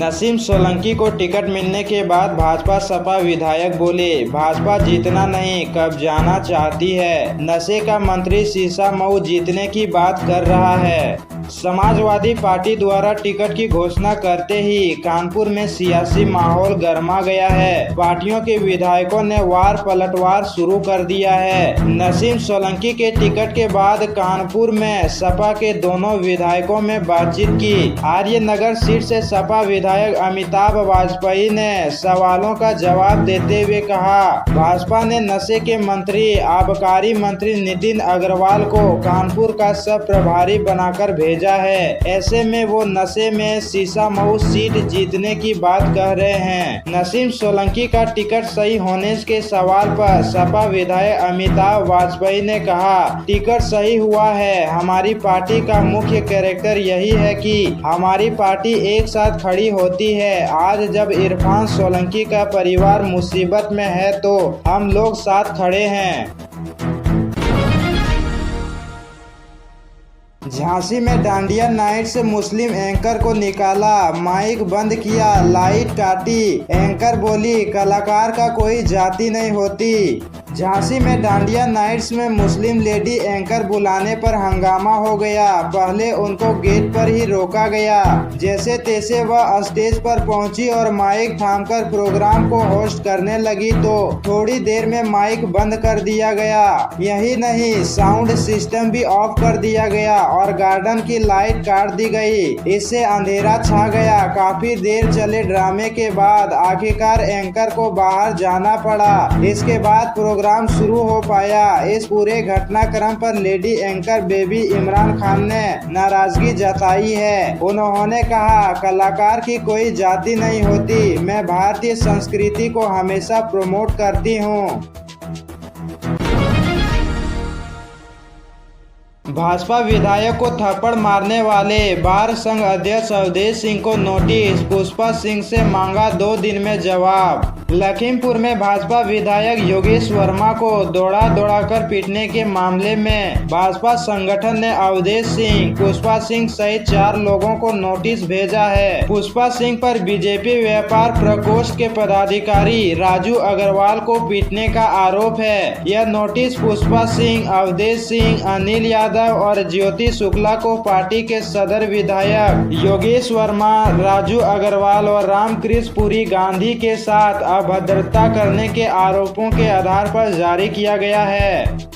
नसीम सोलंकी को टिकट मिलने के बाद भाजपा सपा विधायक बोले, भाजपा जीतना नहीं कब्जाना चाहती है। नशे का मंत्री शीशा मऊ जीतने की बात कर रहा है। समाजवादी पार्टी द्वारा टिकट की घोषणा करते ही कानपुर में सियासी माहौल गर्मा गया है। पार्टियों के विधायकों ने वार पलटवार शुरू कर दिया है। नसीम सोलंकी के टिकट के बाद कानपुर में सपा के दोनों विधायकों में बातचीत की। आर्यनगर सीट से सपा विधायक अमिताभ वाजपेयी ने सवालों का जवाब देते हुए कहा, भाजपा ने नशे के मंत्री आबकारी मंत्री नितिन अग्रवाल को कानपुर का सब प्रभारी बनाकर भेजा है। ऐसे में वो नशे में शीशा मऊ सीट जीतने की बात कह रहे हैं। नसीम सोलंकी का टिकट सही होने के सवाल पर सपा विधायक अमिताभ वाजपेयी ने कहा, टिकट सही हुआ है। हमारी पार्टी का मुख्य कैरेक्टर यही है कि हमारी पार्टी एक साथ खड़ी होती है। आज जब इरफान सोलंकी का परिवार मुसीबत में है तो हम लोग साथ खड़े हैं। झांसी में डांडिया नाइट से मुस्लिम एंकर को निकाला, माइक बंद किया, लाइट काटी। एंकर बोली, कलाकार का कोई जाति नहीं होती। झांसी में डांडिया नाइट्स में मुस्लिम लेडी एंकर बुलाने पर हंगामा हो गया। पहले उनको गेट पर ही रोका गया। जैसे तैसे वह स्टेज पर पहुंची और माइक थामकर प्रोग्राम को होस्ट करने लगी तो थोड़ी देर में माइक बंद कर दिया गया। यही नहीं, साउंड सिस्टम भी ऑफ कर दिया गया और गार्डन की लाइट काट दी गई। इससे अंधेरा छा गया। काफी देर चले ड्रामे के बाद आखिरकार एंकर को बाहर जाना पड़ा। इसके बाद प्रोग्राम शुरू हो पाया। इस पूरे घटनाक्रम पर lady anchor baby Imran Khan ने नाराजगी जताई है। उन्होंने कहा, कलाकार की कोई जाति नहीं होती। मैं भारतीय संस्कृति को हमेशा प्रमोट करती हूँ। भाजपा विधायक को थप्पड़ मारने वाले बार संघ अध्यक्ष अवधेश सिंह को नोटिस, पुष्पा सिंह से मांगा 2 दिन में जवाब। लखीमपुर में भाजपा विधायक योगेश वर्मा को दौड़ा पीटने के मामले में भाजपा संगठन ने अवधेश सिंह, पुष्पा सिंह सहित 4 लोगों को नोटिस भेजा है। पुष्पा सिंह पर बीजेपी व्यापार प्रकोष्ठ के पदाधिकारी राजू अग्रवाल को पीटने का आरोप है। यह नोटिस पुष्पा सिंह, अवधेश सिंह, अनिल यादव और ज्योति शुक्ला को पार्टी के सदर विधायक योगेश वर्मा, राजू अग्रवाल और रामकृष्ण पुरी गांधी के साथ अभद्रता करने के आरोपों के आधार पर जारी किया गया है।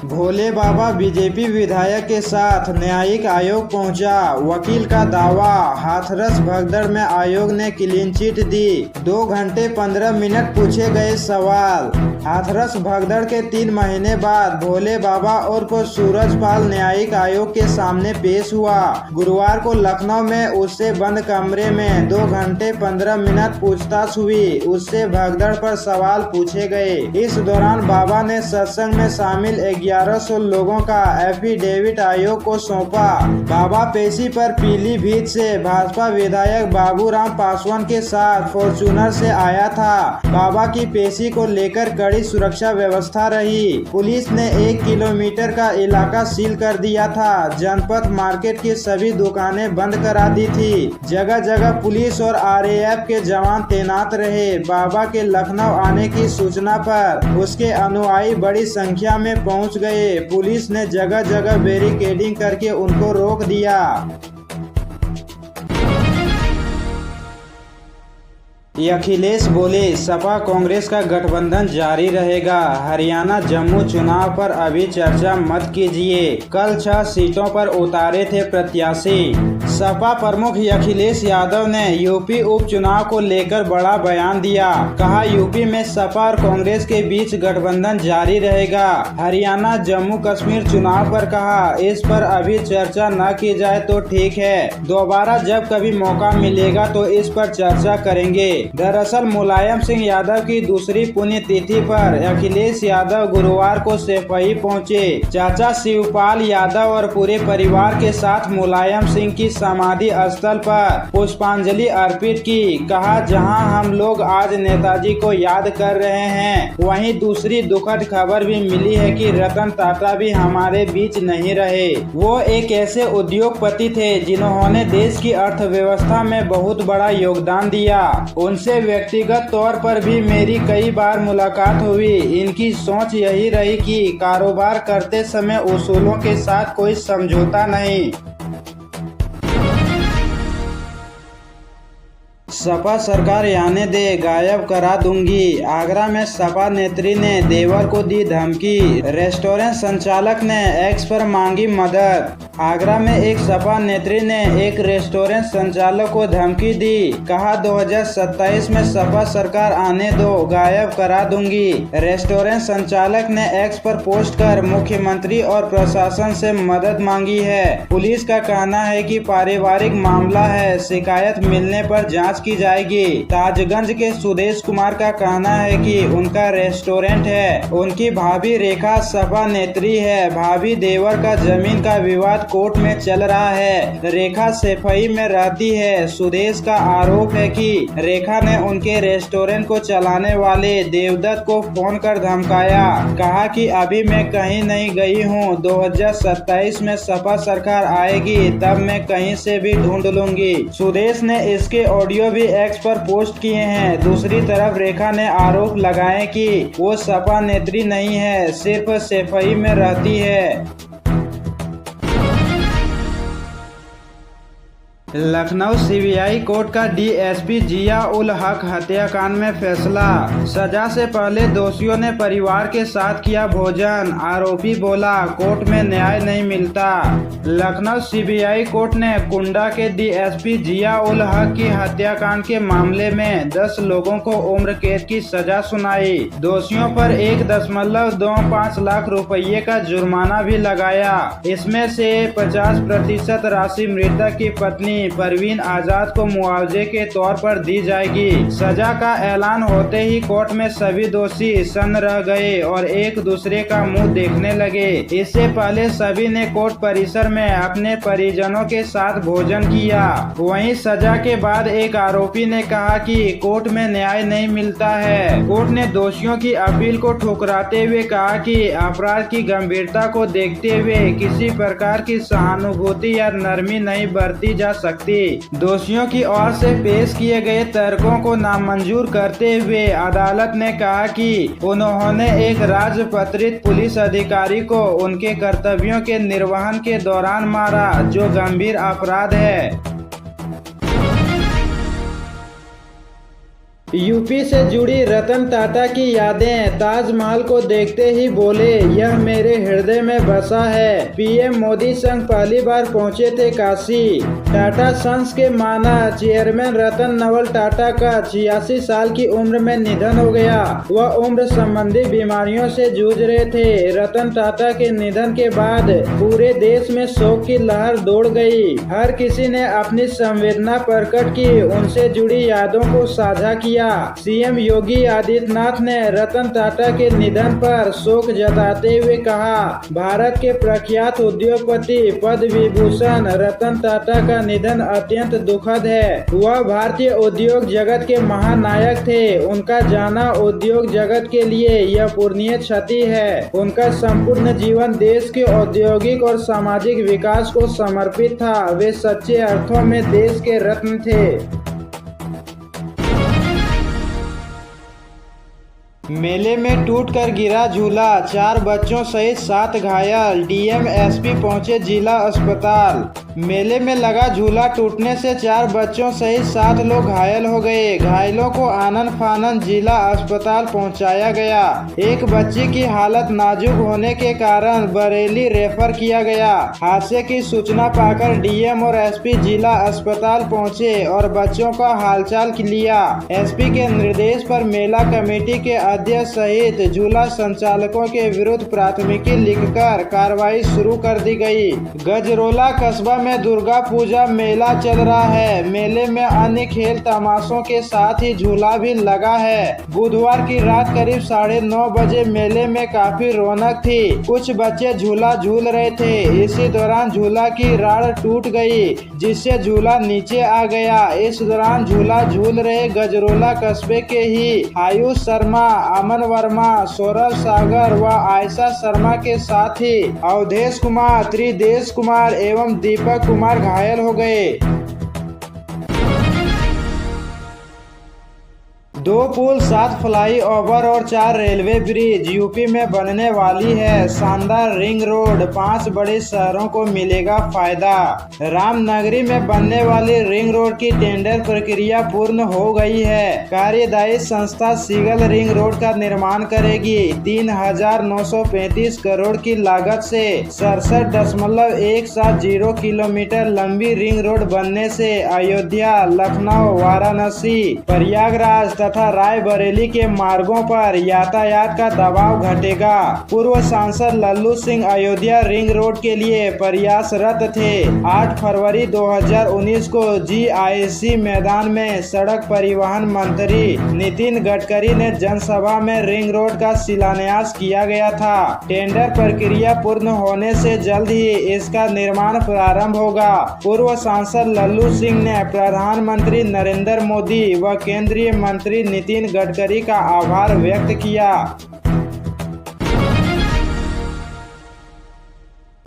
भोले बाबा बीजेपी विधायक के साथ न्यायिक आयोग पहुंचा, वकील का दावा। हाथरस भगदड़ में आयोग ने क्लीन चिट दी। 2 घंटे 15 मिनट पूछे गए सवाल। हाथरस भगदड़ के 3 महीने बाद भोले बाबा और सूरजपाल न्यायिक आयोग के सामने पेश हुआ। गुरुवार को लखनऊ में उससे बंद कमरे में 2 घंटे 15 मिनट पूछताछ हुई। उससे भगदड़ पर सवाल पूछे गए। इस दौरान बाबा ने सत्संग में शामिल 1100 लोगों का एफिडेविट आयोग को सौंपा। बाबा पेशी पर पीलीभीत से भाजपा विधायक बाबूराम पासवान के साथ फॉर्च्यूनर से आया था। बाबा की पेशी को लेकर कड़ी सुरक्षा व्यवस्था रही। पुलिस ने 1 किलोमीटर का इलाका सील कर दिया था। जनपद मार्केट की सभी दुकानें बंद करा दी थी। जगह जगह पुलिस और RAF के जवान तैनात रहे। बाबा के लखनऊ आने की सूचना पर उसके अनुयायी बड़ी संख्या में पहुंच गए। पुलिस ने जगह जगह बैरिकेडिंग करके उनको रोक दिया। अखिलेश बोले, सपा कांग्रेस का गठबंधन जारी रहेगा। हरियाणा जम्मू चुनाव पर अभी चर्चा मत कीजिए। कल 6 सीटों पर उतारे थे प्रत्याशी। सपा प्रमुख अखिलेश यादव ने यूपी उपचुनाव को लेकर बड़ा बयान दिया। कहा, यूपी में सपा और कांग्रेस के बीच गठबंधन जारी रहेगा। हरियाणा जम्मू कश्मीर चुनाव पर कहा, इस पर अभी चर्चा न की जाए तो ठीक है। दोबारा जब कभी मौका मिलेगा तो इस पर चर्चा करेंगे। दरअसल मुलायम सिंह यादव की दूसरी पुण्यतिथि पर अखिलेश यादव गुरुवार को सैफई पहुंचे। चाचा शिवपाल यादव और पूरे परिवार के साथ मुलायम सिंह की समाधि स्थल पर पुष्पांजलि अर्पित की। कहा, जहां हम लोग आज नेताजी को याद कर रहे हैं, वहीं दूसरी दुखद खबर भी मिली है कि रतन टाटा भी हमारे बीच नहीं रहे। वो एक ऐसे उद्योगपति थे जिन्होंने देश की अर्थव्यवस्था में बहुत बड़ा योगदान दिया। उनसे व्यक्तिगत तौर पर भी मेरी कई बार मुलाकात हुई। इनकी सोच यही रही कि कारोबार करते समय उसूलों के साथ कोई समझौता नहीं। सपा सरकार आने दे, गायब करा दूंगी। आगरा में सपा नेत्री ने देवर को दी धमकी। रेस्टोरेंट संचालक ने एक्स पर मांगी मदद। आगरा में एक सपा नेत्री ने एक रेस्टोरेंट संचालक को धमकी दी। कहा, 2027 में सपा सरकार आने दो, गायब करा दूंगी। रेस्टोरेंट संचालक ने एक्स पर पोस्ट कर मुख्यमंत्री और प्रशासन से मदद मांगी है। पुलिस का कहना है कि पारिवारिक मामला है, शिकायत मिलने पर जांच की जाएगी। ताजगंज के सुदेश कुमार का कहना है कि उनका रेस्टोरेंट है। उनकी भाभी रेखा सपा नेत्री है। भाभी देवर का जमीन का विवाद कोर्ट में चल रहा है। रेखा सैफई में रहती है। सुदेश का आरोप है कि रेखा ने उनके रेस्टोरेंट को चलाने वाले देवदत्त को फोन कर धमकाया। कहा कि अभी मैं कहीं नहीं गई हूँ, 2027 में सपा सरकार आएगी तब मैं कहीं से भी ढूंढ लूंगी। सुदेश ने इसके ऑडियो भी एक्स पर पोस्ट किए हैं। दूसरी तरफ रेखा ने आरोप लगाए कि वो सपा नेत्री नहीं है, सिर्फ सैफई में रहती है। लखनऊ सीबीआई कोर्ट का डीएसपी जिया उल हक हत्याकांड में फैसला। सजा से पहले दोषियों ने परिवार के साथ किया भोजन। आरोपी बोला, कोर्ट में न्याय नहीं मिलता। लखनऊ सीबीआई कोर्ट ने कुंडा के डीएसपी जिया उल हक की हत्याकांड के मामले में 10 लोगों को उम्र कैद की सजा सुनाई। दोषियों पर 1.25 लाख रुपये का जुर्माना भी लगाया। इसमें से 50% राशि मृतक की पत्नी परवीन आजाद को मुआवजे के तौर पर दी जाएगी। सजा का ऐलान होते ही कोर्ट में सभी दोषी सन्न रह गए और एक दूसरे का मुंह देखने लगे। इससे पहले सभी ने कोर्ट परिसर में अपने परिजनों के साथ भोजन किया। वहीं सजा के बाद एक आरोपी ने कहा कि कोर्ट में न्याय नहीं मिलता है। कोर्ट ने दोषियों की अपील को ठुकराते हुए कहा कि अपराध की गंभीरता को देखते हुए किसी प्रकार की सहानुभूति या नरमी नहीं बरती जा सकती। दोषियों की ओर से पेश किए गए तर्कों को नामंजूर करते हुए अदालत ने कहा कि उन्होंने एक राजपत्रित पुलिस अधिकारी को उनके कर्तव्यों के निर्वहन के दौरान मारा, जो गंभीर अपराध है। यूपी से जुड़ी रतन टाटा की यादें। ताजमहल को देखते ही बोले, यह मेरे हृदय में बसा है। पीएम मोदी संग पहली बार पहुंचे थे काशी। टाटा सन्स के माना चेयरमैन रतन नवल टाटा का 86 साल की उम्र में निधन हो गया। वह उम्र संबंधी बीमारियों से जूझ रहे थे। रतन टाटा के निधन के बाद पूरे देश में शोक की लहर दौड़ गई। हर किसी ने अपनी संवेदना प्रकट की, उनसे जुड़ी यादों को साझा किया। सीएम योगी आदित्यनाथ ने रतन टाटा के निधन पर शोक जताते हुए कहा, भारत के प्रख्यात उद्योगपति पद्म विभूषण रतन टाटा का निधन अत्यंत दुखद है। वह भारतीय उद्योग जगत के महानायक थे। उनका जाना उद्योग जगत के लिए यह पूर्णीय क्षति है। उनका संपूर्ण जीवन देश के औद्योगिक और सामाजिक विकास को समर्पित था। वे सच्चे अर्थों में देश के रत्न थे। मेले में टूटकर गिरा झूला, 4 बच्चों सहित 7 घायल। डीएम एसपी पहुंचे जिला अस्पताल। मेले में लगा झूला टूटने से 4 बच्चों सहित 7 लोग घायल हो गए। घायलों को आनन फानन जिला अस्पताल पहुंचाया गया। एक बच्ची की हालत नाजुक होने के कारण बरेली रेफर किया गया। हादसे की सूचना पाकर डीएम और एसपी जिला अस्पताल पहुंचे और बच्चों का हालचाल लिया। एसपी के निर्देश पर मेला कमेटी के अध्यक्ष सहित झूला संचालकों के विरुद्ध प्राथमिकी लिखकर कार्रवाई शुरू कर दी गई। गजरोला कस्बा में दुर्गा पूजा मेला चल रहा है। मेले में अन्य खेल तमाशों के साथ ही झूला भी लगा है। बुधवार की रात करीब 9:30 बजे मेले में काफी रौनक थी। कुछ बच्चे झूला झूल रहे थे। इसी दौरान झूला की राड टूट गई, जिससे झूला नीचे आ गया। इस दौरान झूला झूल रहे गजरोला कस्बे के ही आयुष शर्मा, अमन वर्मा, सौरभ सागर व आयशा शर्मा के साथ ही अवधेश कुमार, त्रिदेश कुमार एवं दीपक कुमार घायल हो गए। 2 पुल, 7 फ्लाई ओवर और 4 रेलवे ब्रिज यूपी में बनने वाली है। शानदार रिंग रोड, 5 बड़े शहरों को मिलेगा फायदा। रामनगरी में बनने वाली रिंग रोड की टेंडर प्रक्रिया पूर्ण हो गई है। कार्यदायी संस्था सीगल रिंग रोड का निर्माण करेगी। 3,935 करोड़ की लागत से 67.170 किलोमीटर लंबी रिंग रोड बनने से अयोध्या, लखनऊ, वाराणसी, प्रयागराज तथा रायबरेली के मार्गों पर यातायात का दबाव घटेगा। पूर्व सांसद लल्लू सिंह अयोध्या रिंग रोड के लिए प्रयासरत थे। 8 फरवरी 2019 को GIC मैदान में सड़क परिवहन मंत्री नितिन गडकरी ने जनसभा में रिंग रोड का शिलान्यास किया गया था। टेंडर प्रक्रिया पूर्ण होने से जल्द ही इसका निर्माण प्रारंभ होगा। पूर्व सांसद लल्लू सिंह ने प्रधानमंत्री नरेंद्र मोदी व केंद्रीय मंत्री नितिन गडकरी का आभार व्यक्त किया।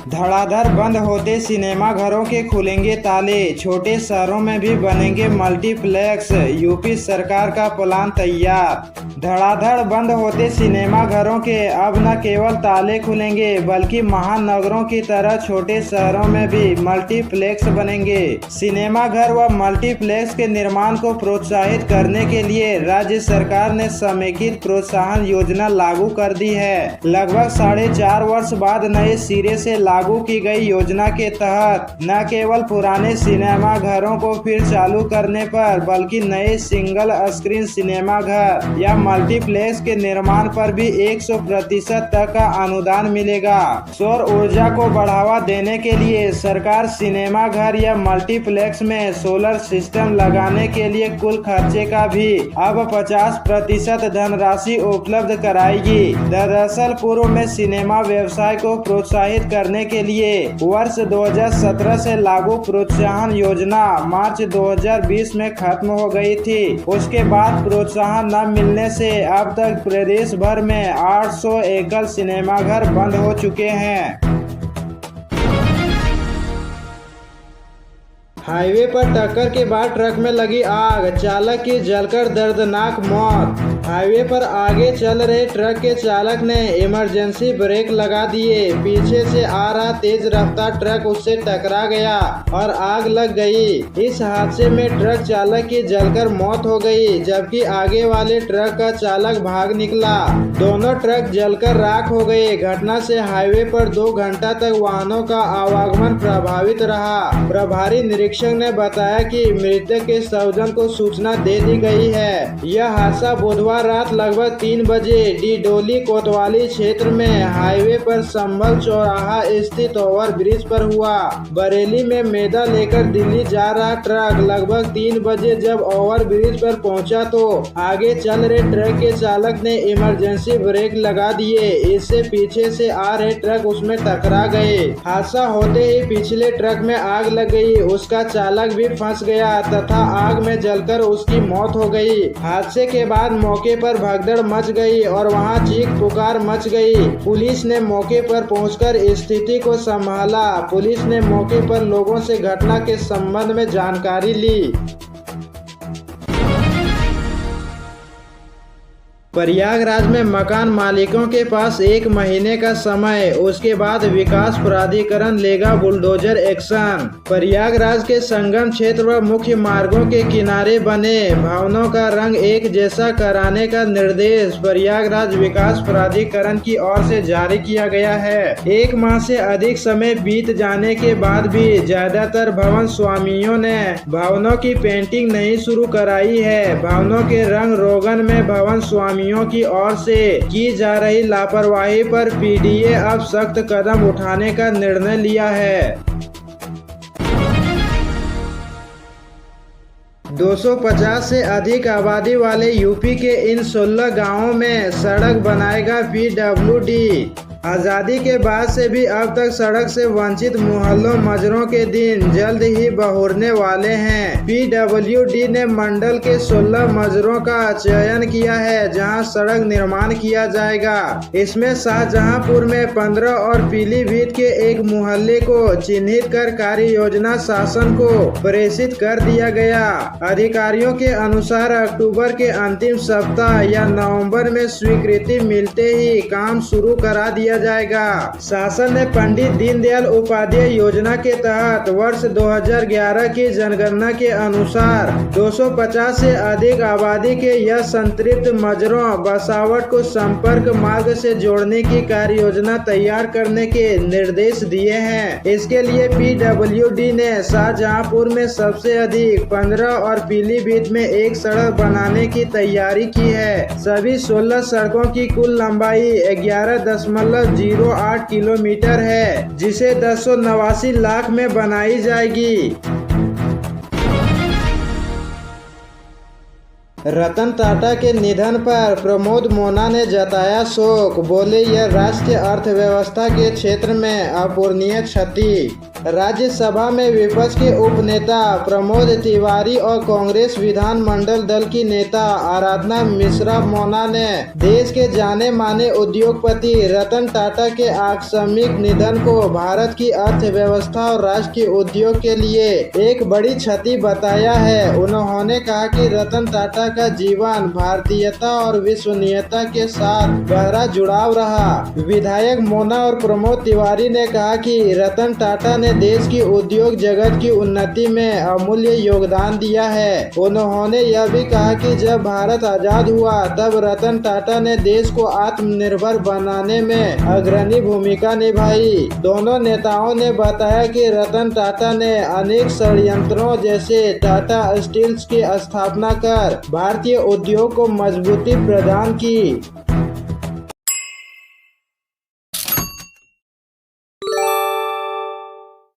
धड़ाधड़ बंद होते सिनेमा घरों के खुलेंगे ताले। छोटे शहरों में भी बनेंगे मल्टीप्लेक्स, यूपी सरकार का प्लान तैयार। धड़ाधड़ बंद होते सिनेमा घरों के अब न केवल ताले खुलेंगे, बल्कि महानगरों की तरह छोटे शहरों में भी मल्टीप्लेक्स बनेंगे। सिनेमा घर व मल्टीप्लेक्स के निर्माण को प्रोत्साहित करने के लिए राज्य सरकार ने समेकित प्रोत्साहन योजना लागू कर दी है। लगभग 4.5 वर्ष बाद नए सिरे से लागू की गई योजना के तहत न केवल पुराने सिनेमा घरों को फिर चालू करने पर, बल्कि नए सिंगल स्क्रीन सिनेमा घर या मल्टीप्लेक्स के निर्माण पर भी 100% तक का अनुदान मिलेगा। सौर ऊर्जा को बढ़ावा देने के लिए सरकार सिनेमा घर या मल्टीप्लेक्स में सोलर सिस्टम लगाने के लिए कुल खर्चे का भी अब 50% धनराशि उपलब्ध कराएगी। दरअसल पूर्व में सिनेमा व्यवसाय को प्रोत्साहित करने के लिए वर्ष 2017 से लागू प्रोत्साहन योजना मार्च 2020 में खत्म हो गई थी। उसके बाद प्रोत्साहन न मिलने से अब तक प्रदेश भर में 800 एकल सिनेमाघर बंद हो चुके हैं। हाईवे पर टक्कर के बाद ट्रक में लगी आग, चालक की जलकर दर्दनाक मौत। हाईवे पर आगे चल रहे ट्रक के चालक ने इमरजेंसी ब्रेक लगा दिए। पीछे से आ रहा तेज रफ्तार ट्रक उससे टकरा गया और आग लग गई। इस हादसे में ट्रक चालक की जलकर मौत हो गई, जबकि आगे वाले ट्रक का चालक भाग निकला। दोनों ट्रक जलकर राख हो गए। घटना से हाईवे पर 2 घंटा तक वाहनों का आवागमन प्रभावित रहा। प्रभारी निरीक्षक ने बताया कि मृतक के स्वजन को सूचना दे दी गई है। यह हादसा बुधवार रात लगभग 3 बजे डिडोली कोतवाली क्षेत्र में हाईवे पर संभल चौराहा स्थित ओवर ब्रिज पर हुआ। बरेली में मैदा लेकर दिल्ली जा रहा ट्रक लगभग 3 बजे जब ओवर ब्रिज पर पहुंचा तो आगे चल रहे ट्रक के चालक ने इमरजेंसी ब्रेक लगा दिए। इससे पीछे से आ रहे ट्रक उसमें टकरा गए। हादसा होते ही पिछले ट्रक में आग लग गई। उसका चालक भी फंस गया तथा आग में जलकर उसकी मौत हो गई। हादसे के बाद मौके पर भगदड़ मच गई और वहां चीख पुकार मच गई। पुलिस ने मौके पर पहुंचकर स्थिति को संभाला। पुलिस ने मौके पर लोगों से घटना के संबंध में जानकारी ली। प्रयागराज में मकान मालिकों के पास 1 महीने का समय, उसके बाद विकास प्राधिकरण लेगा बुलडोजर एक्शन। प्रयागराज के संगम क्षेत्र व मुख्य मार्गों के किनारे बने भवनों का रंग एक जैसा कराने का निर्देश प्रयागराज विकास प्राधिकरण की ओर से जारी किया गया है। 1 माह से अधिक समय बीत जाने के बाद भी ज्यादातर भवन स्वामियों ने भवनों की पेंटिंग नहीं शुरू कराई है। भवनों के रंग रोगन में भवन स्वामी की ओर से की जा रही लापरवाही पर PDA अब सख्त कदम उठाने का निर्णय लिया है। 250 से अधिक आबादी वाले यूपी के इन 16 गांवों में सड़क बनाएगा पीडब्ल्यूडी। आज़ादी के बाद से भी अब तक सड़क से वंचित मोहल्लों मजरों के दिन जल्द ही बहुरने वाले हैं। पीडब्ल्यूडी ने मंडल के 16 मजरों का चयन किया है जहां सड़क निर्माण किया जाएगा। इसमें शाहजहांपुर में 15 और पीलीभीत के एक मोहल्ले को चिन्हित कर कार्य योजना शासन को प्रेषित कर दिया गया। अधिकारियों के अनुसार अक्टूबर के अंतिम सप्ताह या नवंबर में स्वीकृति मिलते ही काम शुरू करा दिया जाएगा। शासन ने पंडित दीनदयाल उपाध्याय योजना के तहत वर्ष 2011 की जनगणना के अनुसार 250 से अधिक आबादी के यह संतृप्त मजरों बसावट को संपर्क मार्ग से जोड़ने की कार्य योजना तैयार करने के निर्देश दिए हैं। इसके लिए पीडब्ल्यूडी ने शाहजहांपुर में सबसे अधिक 15 और पीलीभीत में एक सड़क बनाने की तैयारी की है। सभी 16 सड़कों की कुल लंबाई 11.08 किलोमीटर है, जिसे 1089 लाख में बनाई जाएगी। रतन टाटा के निधन पर प्रमोद मोना ने जताया शोक। बोले, यह राष्ट्रीय अर्थव्यवस्था के क्षेत्र में अपूरणीय क्षति। राज्यसभा में विपक्ष के उपनेता प्रमोद तिवारी और कांग्रेस विधानमंडल दल की नेता आराधना मिश्रा मोना ने देश के जाने माने उद्योगपति रतन टाटा के आकस्मिक निधन को भारत की अर्थव्यवस्था और राष्ट्र के उद्योग के लिए एक बड़ी क्षति बताया है। उन्होंने कहा कि रतन टाटा का जीवन भारतीयता और विश्वसनीयता के साथ गहरा जुड़ाव रहा। विधायक मोना और प्रमोद तिवारी ने कहा कि रतन टाटा ने देश की उद्योग जगत की उन्नति में अमूल्य योगदान दिया है। उन्होंने यह भी कहा कि जब भारत आजाद हुआ तब रतन टाटा ने देश को आत्मनिर्भर बनाने में अग्रणी भूमिका निभाई। दोनों नेताओं ने बताया कि रतन टाटा ने अनेक षड्यंत्रों जैसे टाटा स्टील्स की स्थापना कर भारतीय उद्योग को मजबूती प्रदान की।